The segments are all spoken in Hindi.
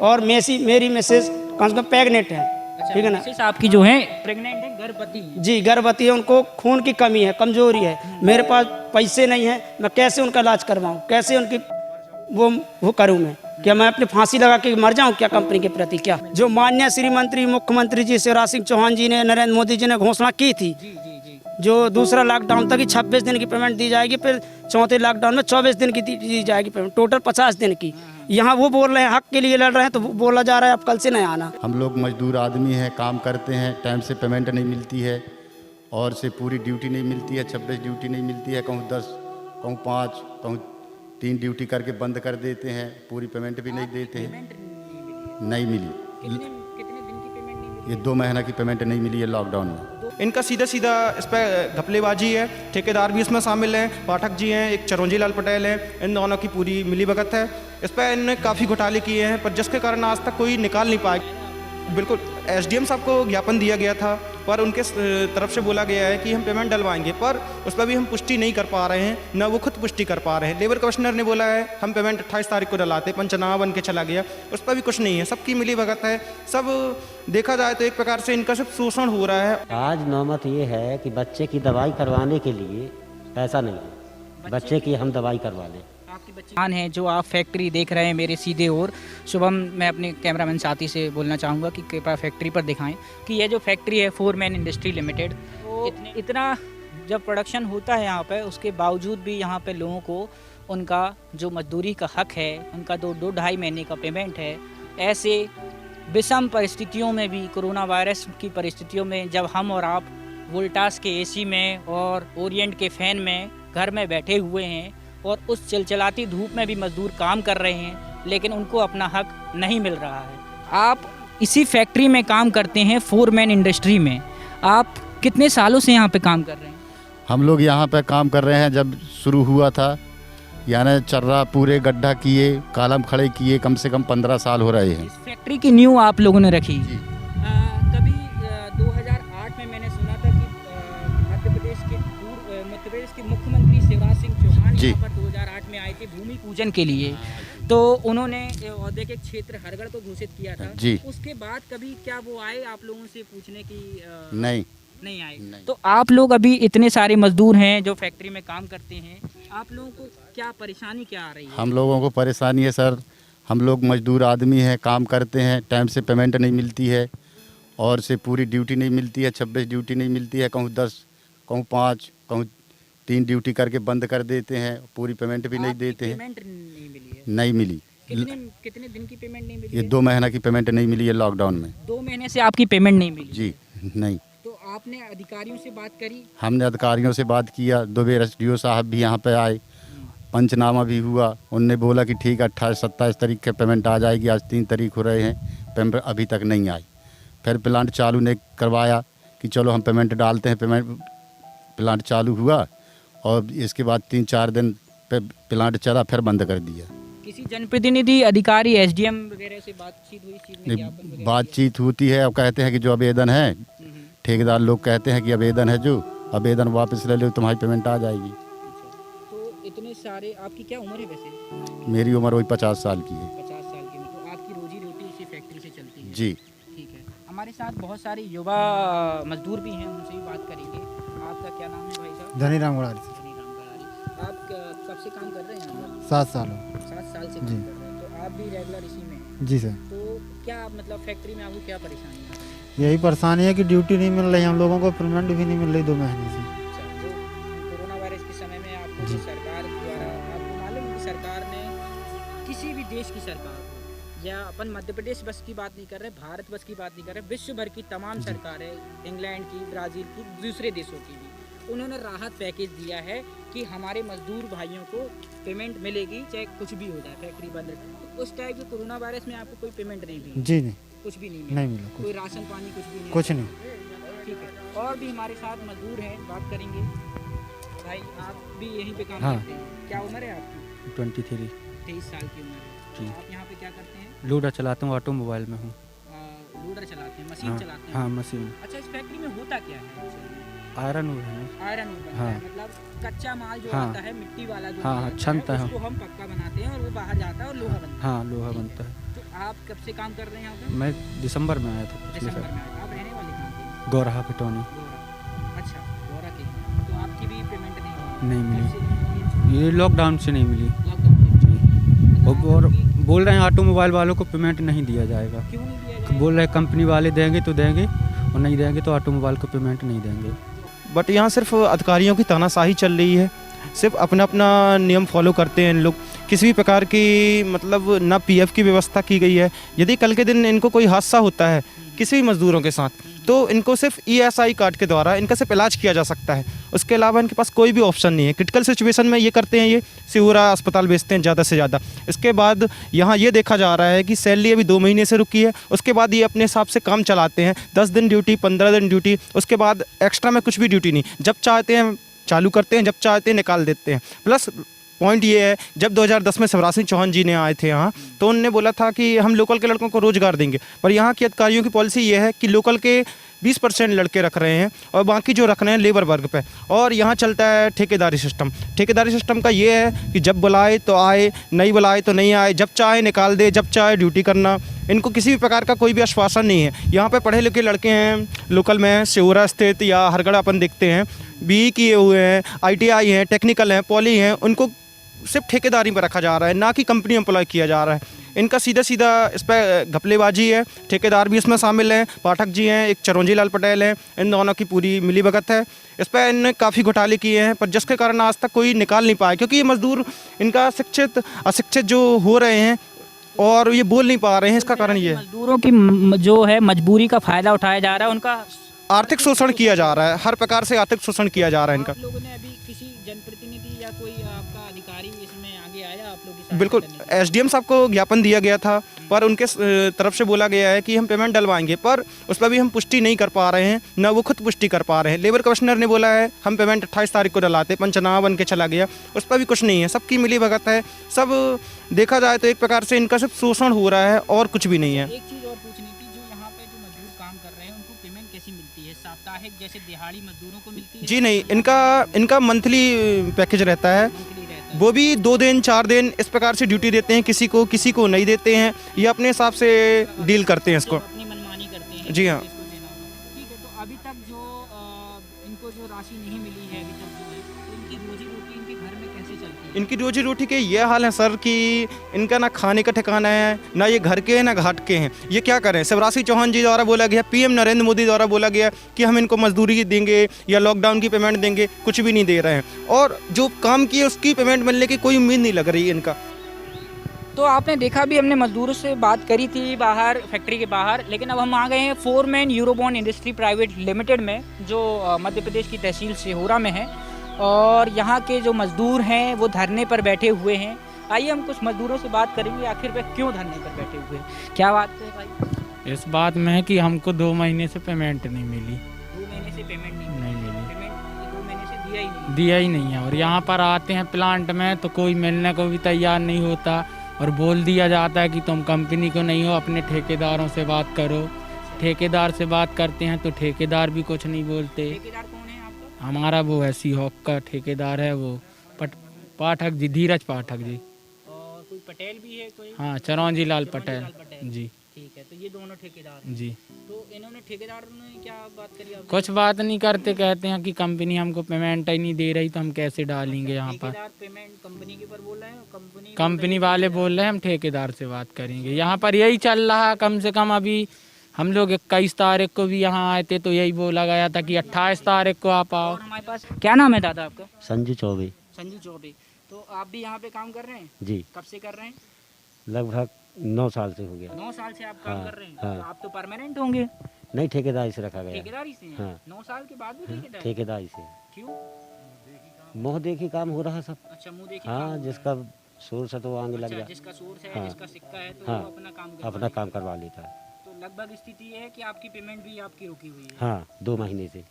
और मेरी मिसेज कम से कम प्रेग्नेंट है, ठीक है ना। मिसेस आपकी जो है प्रेग्नेंट है, गर्भवती है। जी गर्भवती है, उनको खून की कमी है, कमजोरी है, मेरे पास पैसे नहीं है, मैं कैसे उनका इलाज करवाऊँ, कैसे उनकी वो करूँ मैं, क्या मैं अपनी फांसी लगा के मर जाऊं क्या कंपनी के प्रति? क्या जो माननीय श्री मंत्री मुख्यमंत्री जी शिवराज सिंह चौहान जी ने, नरेंद्र मोदी जी ने घोषणा की थी, जो दूसरा लॉकडाउन तक 26 दिन की पेमेंट दी जाएगी, फिर चौथे लॉकडाउन में 24 दिन की दी जाएगी पेमेंट, टोटल 50 दिन की। यहाँ वो बोल रहे हैं हक के लिए लड़ रहे हैं, तो बोला जा रहा है अब कल से नहीं आना। हम लोग मजदूर आदमी हैं, काम करते हैं, टाइम से पेमेंट नहीं मिलती है और से पूरी ड्यूटी नहीं मिलती है, 26 ड्यूटी नहीं मिलती है, कहूँ 10, कहूँ 5, कहूँ 3 ड्यूटी करके बंद कर देते हैं, पूरी पेमेंट भी नहीं देते हैं। नहीं मिली, कितने दिन की पेमेंट नहीं मिली? ये 2 महीना की पेमेंट नहीं मिली है लॉकडाउन में। इनका सीधा सीधा इस पर घपलेबाजी है, ठेकेदार भी इसमें शामिल हैं, पाठक जी हैं, एक चिरंजी लाल पटेल है, इन दोनों की पूरी मिलीभगत है। इस पर इन्होंने काफ़ी घोटाले किए हैं, पर जिसके कारण आज तक कोई निकाल नहीं पाया। बिल्कुल एसडीएम साहब को ज्ञापन दिया गया था, पर उनके तरफ से बोला गया है कि हम पेमेंट डलवाएंगे, पर उस पर भी हम पुष्टि नहीं कर पा रहे हैं, न वो खुद पुष्टि कर पा रहे हैं। लेबर कमिश्नर ने बोला है हम पेमेंट 28 तारीख को डलाते, पंचनामा बन के चला गया, उस पर भी कुछ नहीं है। सबकी मिलीभगत है, सब देखा जाए तो एक प्रकार से इनका सिर्फ शोषण हो रहा है। आज नौबत ये है कि बच्चे की दवाई करवाने के लिए पैसा नहीं है, बच्चे की हम दवाई करवा लें। आपकी बच्ची है जो आप फैक्ट्री देख रहे हैं मेरे सीधे ओर। शुभम, मैं अपने कैमरामैन साथी से बोलना चाहूँगा कि कृपया फैक्ट्री पर दिखाएं कि ये जो फैक्ट्री है फोरमैन इंडस्ट्री लिमिटेड, इतना जब प्रोडक्शन होता है यहाँ पे, उसके बावजूद भी यहाँ पे लोगों को उनका जो मजदूरी का हक है, उनका 2-2.5 महीने का पेमेंट है, ऐसे विषम परिस्थितियों में भी, कोरोना वायरस की परिस्थितियों में, जब हम और आप वोल्टास के एसी में और ओरिएंट के फ़ैन में घर में बैठे हुए हैं और उस चिलचिलाती धूप में भी मजदूर काम कर रहे हैं, लेकिन उनको अपना हक नहीं मिल रहा है। आप इसी फैक्ट्री में काम करते हैं, फोरमैन इंडस्ट्री में। आप कितने सालों से यहाँ पे काम कर रहे हैं? हम लोग यहाँ पे काम कर रहे हैं जब शुरू हुआ था, यानी चर्रा पूरे गड्ढा किए, कालम खड़े किए, कम से कम 15 साल हो रहे हैं। इस फैक्ट्री की नींव आप लोगों ने रखी? कभी 2008 में मैंने सुना था कि मध्य प्रदेश के मुख्यमंत्री शिवराज सिंह चौहान यहाँ पर 2008 में आए थे भूमि पूजन के लिए, तो उन्होंने औद्योगिक क्षेत्र हरगढ़ को घोषित किया था जी। उसके बाद कभी क्या वो आए आप लोगों से पूछने की? नहीं आए। तो आप लोग अभी इतने सारे मजदूर हैं जो फैक्ट्री में काम करते हैं, आप लोगों को क्या परेशानी क्या आ रही है? हम लोगों को परेशानी है सर, हम लोग मजदूर आदमी हैं, काम करते हैं, टाइम से पेमेंट नहीं मिलती है और से पूरी ड्यूटी नहीं मिलती है, 26 ड्यूटी नहीं मिलती है, कहूँ 10, कहूँ 5, कहूँ 3 ड्यूटी करके बंद कर देते हैं, पूरी पेमेंट भी नहीं देते हैं। पेमेंट नहीं मिली है? नहीं मिली। कितने दिन की पेमेंट नहीं मिली? ये 2 महीना की पेमेंट नहीं मिली है लॉकडाउन में। 2 महीने से आपकी पेमेंट नहीं मिली? जी नहीं। तो आपने अधिकारियों से बात करी? हमने अधिकारियों से बात किया, 2 बार एसडीओ साहब भी यहाँ पे आए, पंचनामा भी हुआ, उनने बोला कि ठीक है 28-27 तारीख के पेमेंट आ जाएगी, आज 3 तारीख हो रहे हैं, पेमेंट अभी तक नहीं आई। फिर प्लांट चालू ने करवाया कि चलो हम पेमेंट डालते हैं, पेमेंट प्लांट चालू हुआ और इसके बाद 3-4 दिन पे प्लांट चला, फिर बंद कर दिया। किसी जनप्रतिनिधि अधिकारी एसडीएम वगैरह से बातचीत हुई इस चीज़ में? बातचीत होती है और कहते हैं कि जो आवेदन है, ठेकेदार लोग कहते हैं कि आवेदन है, जो आवेदन वापस ले लो तुम्हारी पेमेंट आ जाएगी। तो इतने सारे, आपकी क्या उम्र है वैसे? मेरी उम्र वही 50 साल की है। 50 साल की। तो आपकी रोजी रोटी इसी फैक्ट्री से चलती है? जी ठीक है। हमारे साथ बहुत सारे युवा मजदूर भी हैं, उनसे भी बात करेंगे। आपका क्या नाम है भाई साहब? धनीराम गड़ारी। आप कब से काम कर रहे हैं? 7 साल। 7 साल से काम कर रहे हैं, तो आप भी रेगुलर इसी में? जी सर। तो क्या मतलब फैक्ट्री में आपको क्या परेशानी है? यही परेशानी है कि ड्यूटी नहीं मिल रही, हम लोगों को पेमेंट भी नहीं मिल रही 2 महीने से। अच्छा, जो कोरोना वायरस के समय में आपको जो सरकार द्वारा, आपको मालूम है कि सरकार ने, किसी भी देश की सरकार हो, या अपन मध्य प्रदेश बस की बात नहीं कर रहे, भारत बस की बात नहीं कर रहे, विश्व भर की तमाम सरकारें, इंग्लैंड की, ब्राज़ील की, दूसरे देशों की भी, उन्होंने राहत पैकेज दिया है कि हमारे मजदूर भाइयों को पेमेंट मिलेगी चाहे कुछ भी हो जाए, फैक्ट्री बंद रहे। तो उस टाइप के कोरोना वायरस में आपको कोई पेमेंट नहीं मिली? जी नहीं, कुछ भी नहीं मिला। कोई राशन पानी कुछ भी नहीं? कुछ नहीं। ठीक है। और भी हमारे साथ मजदूर हैं, बात करेंगे। भाई आप भी यहीं पे काम करते हैं, क्या उम्र है आपकी? 23 साल की उम्र है। आप यहाँ पे क्या करते हैं? लोडर चलाता हूँ, ऑटोमोबाइल में हूँ। लोडर चलाते हैं, मशीन चलाते हैं? हाँ मशीन। अच्छा, इस फैक्ट्री में होता क्या है? आयरन ऊर है। आयरन ऊर बनता है, मतलब कच्चा माल जो आता है, मिट्टी वाला जो छनता है, उसको हम पक्का बनाते हैं और वो बाहर जाता है और लोहा बनता है। हाँ लोहा बनता है। तो आप कब से काम कर रहे हैं यहाँ पे? मैं दिसंबर में आया था पिछले दिसंबर साल। में आए। आप रहने वाले कहाँ के? गौरहा पिटौनी। गोरा। अच्छा, गोरा के। तो आपकी भी पेमेंट नहीं नहीं मिली। कैसे नहीं मिली? ये लॉकडाउन से नहीं मिली। लॉकडाउन से। और बोल रहे हैं ऑटोमोबाइल वालों को पेमेंट नहीं दिया जाएगा। क्यों नहीं दिया जाएगा? बोल रहे हैं कंपनी वाले देंगे तो देंगे और नहीं देंगे तो ऑटोमोबाइल को पेमेंट नहीं देंगे। बट यहाँ सिर्फ अधिकारियों की तानाशाही चल रही है, सिर्फ अपना अपना नियम फॉलो करते हैं इन लोग। किसी भी प्रकार की मतलब ना पीएफ की व्यवस्था की गई है। यदि कल के दिन इनको कोई हादसा होता है किसी भी मजदूरों के साथ, तो इनको सिर्फ ईएसआई कार्ड के द्वारा इनका सिर्फ इलाज किया जा सकता है। उसके अलावा इनके पास कोई भी ऑप्शन नहीं है। क्रिटिकल सिचुएशन में ये करते हैं, ये सिहुरा अस्पताल भेजते हैं ज़्यादा से ज़्यादा। इसके बाद यहाँ ये देखा जा रहा है कि सैलरी अभी 2 महीने से रुकी है। उसके बाद ये अपने हिसाब से काम चलाते हैं, 10 दिन ड्यूटी, 15 दिन ड्यूटी, उसके बाद एक्स्ट्रा में कुछ भी ड्यूटी नहीं। जब चाहते हैं चालू करते हैं, जब चाहते हैं निकाल देते हैं। प्लस पॉइंट ये है, जब 2010 में शिवराज सिंह चौहान जी ने आए थे यहाँ, तो उन्होंने बोला था कि हम लोकल के लड़कों को रोज़गार देंगे, पर यहाँ के अधिकारियों की पॉलिसी ये है कि लोकल के 20% लड़के रख रहे हैं और बाकी जो रख रहे हैं लेबर वर्ग पे। और यहाँ चलता है ठेकेदारी सिस्टम। ठेकेदारी सिस्टम का ये है कि जब बुलाए तो आए, नहीं बुलाए तो नहीं आए, जब चाहे निकाल दे, जब चाहे ड्यूटी करना। इनको किसी भी प्रकार का कोई भी आश्वासन नहीं है। यहाँ पे पढ़े लिखे लड़के हैं लोकल में, सिहुरा स्थित या हरगढ़ अपन देखते हैं, BE किए हुए हैं, ITI हैं, टेक्निकल हैं, पॉली हैं, उनको सिर्फ ठेकेदारी पर रखा जा रहा है, ना कि कंपनी एम्प्लॉय किया जा रहा है। इनका सीधा सीधा इस पर घपलेबाजी है। ठेकेदार भी इसमें शामिल हैं, पाठक जी हैं, एक चरौंजी लाल पटेल हैं, इन दोनों की पूरी मिलीभगत है। इस पर इनने काफ़ी घोटाले किए हैं, पर जिसके कारण आज तक कोई निकाल नहीं पाया, क्योंकि ये मजदूर इनका शिक्षित अशिक्षित जो हो रहे हैं और ये बोल नहीं पा रहे हैं। इसका कारण ये है मजदूरों की जो है मजबूरी का फ़ायदा उठाया जा रहा है, उनका आर्थिक शोषण किया जा रहा है। हर प्रकार से आर्थिक शोषण किया जा रहा है इनका। आप लोगों ने अभी किसी जनप्रतिनिधि या कोई आपका अधिकारी इसमें आगे आया आप लोग की सहायता बिल्कुल, करने के लिए? SDM साहब को ज्ञापन दिया गया था, पर उनके तरफ से बोला गया है कि हम पेमेंट डलवाएंगे, पर उस पर भी हम पुष्टि नहीं कर पा रहे हैं, ना वो खुद पुष्टि कर पा रहे हैं। लेबर कमिश्नर ने बोला है हम पेमेंट 28 तारीख को डलाते, पंचनामा बन के चला गया, उस पर भी कुछ नहीं है। सबकी मिली भगत है। सब देखा जाए तो एक प्रकार से इनका सिर्फ शोषण हो रहा है और कुछ भी नहीं है। एक चीज़ और पूछनी थी, जो यहाँ पे जो मजदूर काम कर रहे हैं उनको पेमेंट कैसी मिलती है? साप्ताहिक जैसे दिहाड़ी मजदूरों को मिलती है? जी नहीं, इनका मंथली पैकेज रहता है। मंथली रहता है। वो भी 2 दिन 4 दिन इस प्रकार से ड्यूटी देते हैं, किसी को नहीं देते हैं। ये अपने हिसाब से डील करते हैं इसको। अपनी मनमानी करते हैं। जी हाँ। जिसको देना होगा। ठीक है, तो अभी तक जो इनको जो राशि नहीं मिली है अभी तक जो है, तो इनकी रोजी रोटी इनके घर में कैसे चलती है? इनकी रोजी रोटी के ये हाल है सर कि इनका ना खाने का ठिकाना है, ना ये घर के हैं ना घाट के हैं। ये क्या करें? शिवराज सिंह चौहान जी द्वारा बोला गया, PM नरेंद्र मोदी द्वारा बोला गया कि हम इनको मजदूरी देंगे या लॉकडाउन की पेमेंट देंगे, कुछ भी नहीं दे रहे हैं। और जो काम किए उसकी पेमेंट मिलने की कोई उम्मीद नहीं लग रही है इनका। तो आपने देखा भी, हमने मजदूरों से बात करी थी बाहर, फैक्ट्री के बाहर, लेकिन अब हम आ गए हैं फोरमैन यूरोबॉन इंडस्ट्री प्राइवेट लिमिटेड में, जो मध्य प्रदेश की तहसील सिहोरा में है। और यहाँ के जो मजदूर हैं वो धरने पर बैठे हुए हैं। आइए हम कुछ मजदूरों से बात करेंगे, आखिर वे क्यों धरने पर बैठे हुए हैं। क्या बात है भाई? इस बात में है कि हमको 2 महीने से पेमेंट नहीं मिली। 2 महीने से पेमेंट नहीं नहीं मिली। पेमेंट 2 महीने से दिया ही नहीं। दिया ही नहीं है। और यहाँ पर आते हैं प्लांट में तो कोई मिलने को भी तैयार नहीं होता, और बोल दिया जाता है कि तुम कंपनी को नहीं हो, अपने ठेकेदारों से बात करो। ठेकेदार से बात करते हैं तो ठेकेदार भी कुछ नहीं बोलते। ठेकेदार कौन है आपका? हमारा वो है सीहॉक का ठेकेदार है, वो पाठक जी, धीरज पाठक जी। और कोई पटेल भी है कोई? हाँ, चरौंजी लाल चरौंजी पटेल लाल पटेल। जी। ठीक है, तो ये दोनों ठेकेदार हैं। जी। तो इन्होंने ठेकेदार ने क्या बात करी आपसे? कुछ बात नहीं करते, कहते हैं कि कंपनी हमको पेमेंट ही नहीं दे रही तो हम कैसे डालेंगे यहाँ पर। ठेकेदार पेमेंट कंपनी के ऊपर बोल रहे हैं, कंपनी वाले बोल रहे हैं हम ठेकेदार से बात करेंगे। यहाँ पर यही चल रहा है। कम से कम अभी हम लोग 21 तारीख को भी यहाँ आए थे तो यही बोला गया था कि 28 तारीख को आप आओ। और हमारे पास क्या नाम है दादा आपका? संजू चौबे। संजू चौबे। तो आप भी यहाँ पे काम कर रहे हैं? जी, कब से कर रहे हैं? लगभग 9 साल से हो गया। 9 साल से आप काम हाँ, कर रहे हैं। हाँ। तो आप तो परमानेंट होंगे? नहीं, ठेकेदारी से रखा गया। ठेकेदारी से हैं? हाँ। 9 साल के बाद भी ठेकेदारी? ठेकेदारी से। क्यों? मुँह देखी काम हो रहा सब। अच्छा, मुंह देखिए। हाँ, जिसका सोर्स है तो वो आगे लग अच्छा, जाए। जिसका सोर्स है, हाँ। जिसका सिक्का है, तो हाँ। वो अपना काम करवा अपना लेता काम है। करवा लेता है। तो लगभग स्थिति ये है कि आपकी पेमेंट भी आपकी रुकी हुई है। हाँ, 2 महीने से।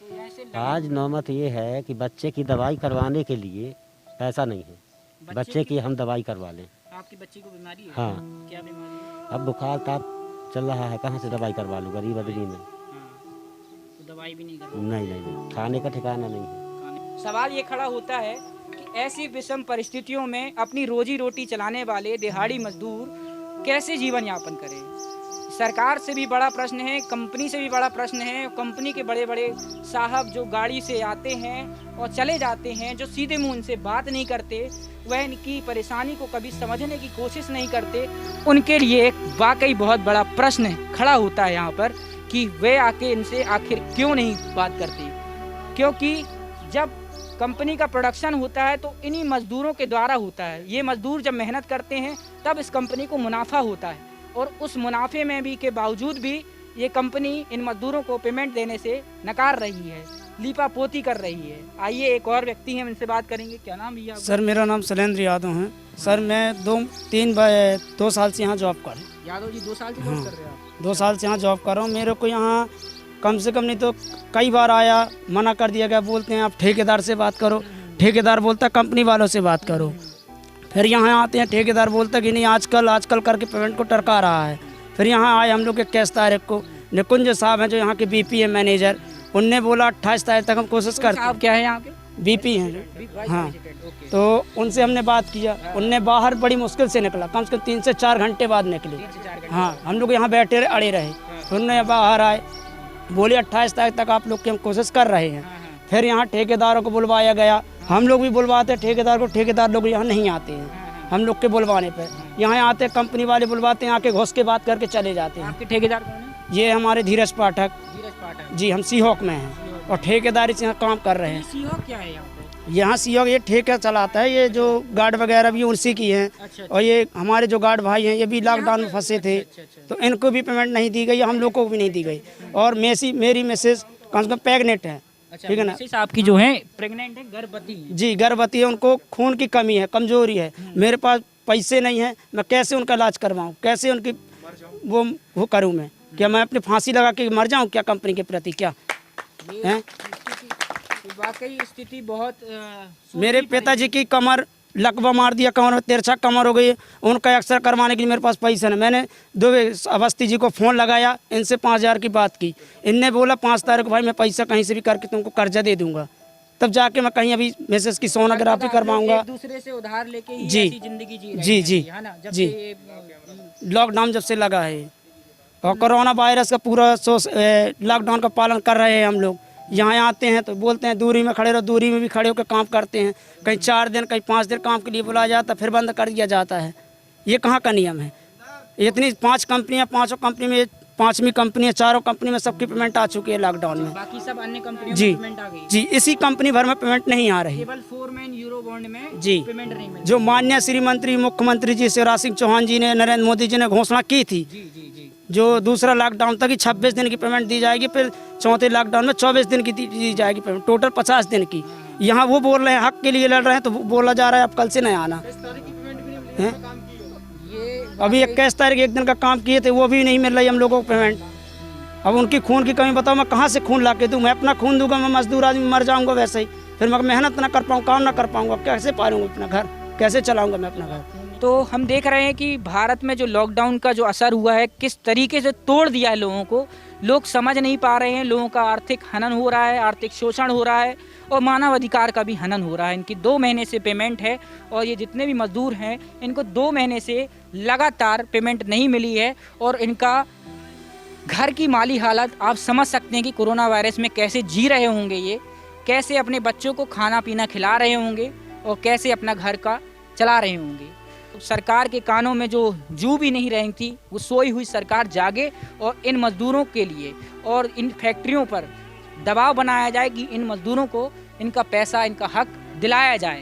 तो ऐसे आज नौबत ये है कि बच्चे की दवाई करवाने के लिए पैसा नहीं है। बच्चे की हम दवाई करवा लें। आपकी बच्ची को बीमारी है? हाँ। क्या बीमारी है? अब बुखार ताप चल रहा है, कहाँ से दवाई करवा लूँ गरीब आदमी में? हाँ। तो दवाई भी नहीं करवा? नहीं, खाने का ठिकाना नहीं है। सवाल ये खड़ा होता है कि ऐसी विषम परिस्थितियों में अपनी रोजी रोटी चलाने वाले दिहाड़ी मजदूर कैसे जीवन यापन करें। सरकार से भी बड़ा प्रश्न है, कंपनी से भी बड़ा प्रश्न है। कंपनी के बड़े बड़े साहब जो गाड़ी से आते हैं और चले जाते हैं, जो सीधे मुंह उनसे बात नहीं करते, वह इनकी परेशानी को कभी समझने की कोशिश नहीं करते, उनके लिए एक वाकई बहुत बड़ा प्रश्न खड़ा होता है यहाँ पर कि वे आके इनसे आखिर क्यों नहीं बात करते। क्योंकि जब कंपनी का प्रोडक्शन होता है तो इन्हीं मजदूरों के द्वारा होता है। ये मजदूर जब मेहनत करते हैं तब इस कंपनी को मुनाफा होता है, और उस मुनाफे में भी के बावजूद भी ये कंपनी इन मजदूरों को पेमेंट देने से नकार रही है, लीपापोती कर रही है। आइए एक और व्यक्ति हैं, इनसे बात करेंगे। क्या नाम भैया? सर मेरा नाम शैलेंद्र यादव है। सर मैं 2 साल से यहाँ जॉब कर रहा हूँ। यादव जी 2 साल से जॉब कर रहे हैं आप? 2 साल से यहाँ जॉब कर रहा हूँ। मेरे को यहाँ कम से कम नहीं तो कई बार आया, मना कर दिया गया, बोलते हैं आप ठेकेदार से बात करो। ठेकेदार बोलता कंपनी वालों से बात करो। फिर यहाँ आते हैं, ठेकेदार बोलता कि नहीं आजकल करके पेमेंट को टरका रहा है। फिर यहाँ आए हम लोग 21 तारीख को, निकुंज साहब हैं जो यहाँ के बीपी है मैनेजर, उनने बोला 28 तारीख तक हम कोशिश करते हैं। आप क्या है यहाँ के? बीपी हैं जो, हाँ। तो उनसे हमने बात किया, उनने बाहर बड़ी मुश्किल से निकला, कम से कम 3 से 4 घंटे बाद निकले। हाँ, हम लोग यहाँ बैठे अड़े रहे, फिर उन्होंने बाहर आए, बोले 28 तारीख तक आप लोग की हम कोशिश कर रहे हैं। फिर यहाँ ठेकेदारों को बुलवाया गया, हम लोग भी बुलवाते ठेकेदार को, ठेकेदार लोग यहाँ नहीं आते हैं हम लोग के बुलवाने पर। यहाँ आते कंपनी वाले बुलवाते हैं, आके घुस के बात करके चले जाते हैं। आपके ठेकेदार कौन है? ये हमारे धीरज पाठक जी, हम सीहोक में हैं और ठेकेदारी से यहाँ काम कर रहे हैं। सीहोक क्या है यहाँ पे? यहाँ सीहोक ये ठेका चलाता है, ये जो गार्ड वगैरह भी उसी की हैं। और ये हमारे जो गार्ड भाई हैं ये भी लॉकडाउन में फंसे थे, तो इनको भी पेमेंट नहीं दी गई, हम लोग को भी नहीं दी गई। और मेरी मिसेज कम से कम प्रेग्नेंट है, ठीक है ना। आपकी जो है प्रेग्नेंट है, गर्भवती है? जी, गर्भवती है, उनको खून की कमी है, कमजोरी है। मेरे पास पैसे नहीं है, मैं कैसे उनका इलाज करवाऊँ, कैसे उनकी वो करूँ मैं? क्या मैं अपनी फांसी लगा के मर जाऊँ क्या कंपनी के प्रति? क्या है वाकई स्थिति बहुत मेरे पिताजी की कमर लकवा मार दिया, कमर में तिरछा कमर हो गई, उनका एक्सरे करवाने के लिए मेरे पास पैसा नहीं। मैंने दुबे अवस्थी जी को फ़ोन लगाया, इनसे 5,000 की बात की, इनने बोला 5 तारीख को भाई मैं पैसा कहीं से भी करके तुमको कर्जा दे दूंगा, तब जाके मैं कहीं अभी मिसेस की सोनोग्राफी करवाऊंगा। एक दूसरे से उधार लेके ही जी, ऐसी जिंदगी जी रहे जी हैं, जी है ना? जब जी, से लॉकडाउन जब से लगा है और कोरोना वायरस का पूरा लॉकडाउन का पालन कर रहे हैं हम लोग। यहाँ आते हैं तो बोलते हैं दूरी में खड़े रहो, दूरी में भी खड़े होकर काम करते हैं। कहीं 4 दिन कहीं 5 दिन काम के लिए बुलाया जाता, फिर बंद कर दिया जाता है। ये कहाँ का नियम है? इतनी 5 कंपनियाँ, 5 कंपनी में 5वीं कंपनी है, 4 कंपनी में सबकी पेमेंट आ चुकी है लॉकडाउन में। बाकी सब अन्य कंपनियों जी में पेमेंट आ गई। जी, इसी कंपनी भर में पेमेंट नहीं आ रही। केवल 4 मैन यूरो बॉन्ड में जी पेमेंट नहीं मिली। जो माननीय श्री मंत्री मुख्यमंत्री जी शिवराज सिंह चौहान जी ने, नरेंद्र मोदी जी ने घोषणा की थी, जी जी जी, जो दूसरा लॉकडाउन तक ही 26 दिन की पेमेंट दी जाएगी, फिर चौथे लॉकडाउन में 24 दिन की दी जाएगी पेमेंट, टोटल 50 दिन की। यहाँ वो बोल रहे हैं हक के लिए लड़ रहे हैं, तो बोला जा रहा है अब कल से नहीं आना है। अभी 21 तारीख 1 दिन का काम किए थे, वो भी नहीं मिल रही हम लोगों को पेमेंट। अब उनकी खून की कमी बताओ, मैं कहाँ से खून ला के दूँ? मैं अपना खून दूंगा, मैं मजदूर आदमी मर जाऊँगा वैसे ही, फिर मैं मेहनत ना कर पाऊँ, काम ना कर पाऊँगा, कैसे पालूँगा अपना घर, कैसे चलाऊँगा मैं अपना घर? तो हम देख रहे हैं कि भारत में जो लॉकडाउन का जो असर हुआ है, किस तरीके से तोड़ दिया है लोगों को। लोग समझ नहीं पा रहे हैं, लोगों का आर्थिक हनन हो रहा है, आर्थिक शोषण हो रहा है और मानव अधिकार का भी हनन हो रहा है। इनकी 2 महीने से पेमेंट है और ये जितने भी मजदूर हैं इनको 2 महीने से लगातार पेमेंट नहीं मिली है और इनका घर की माली हालत आप समझ सकते हैं कि कोरोना वायरस में कैसे जी रहे होंगे, ये कैसे अपने बच्चों को खाना पीना खिला रहे होंगे और कैसे अपना घर का चला रहे होंगे। सरकार के कानों में जो जू भी नहीं रही थी, वो सोई हुई सरकार जागे और इन मजदूरों के लिए और इन फैक्ट्रियों पर दबाव बनाया जाए कि इन मजदूरों को इनका पैसा, इनका हक दिलाया जाए।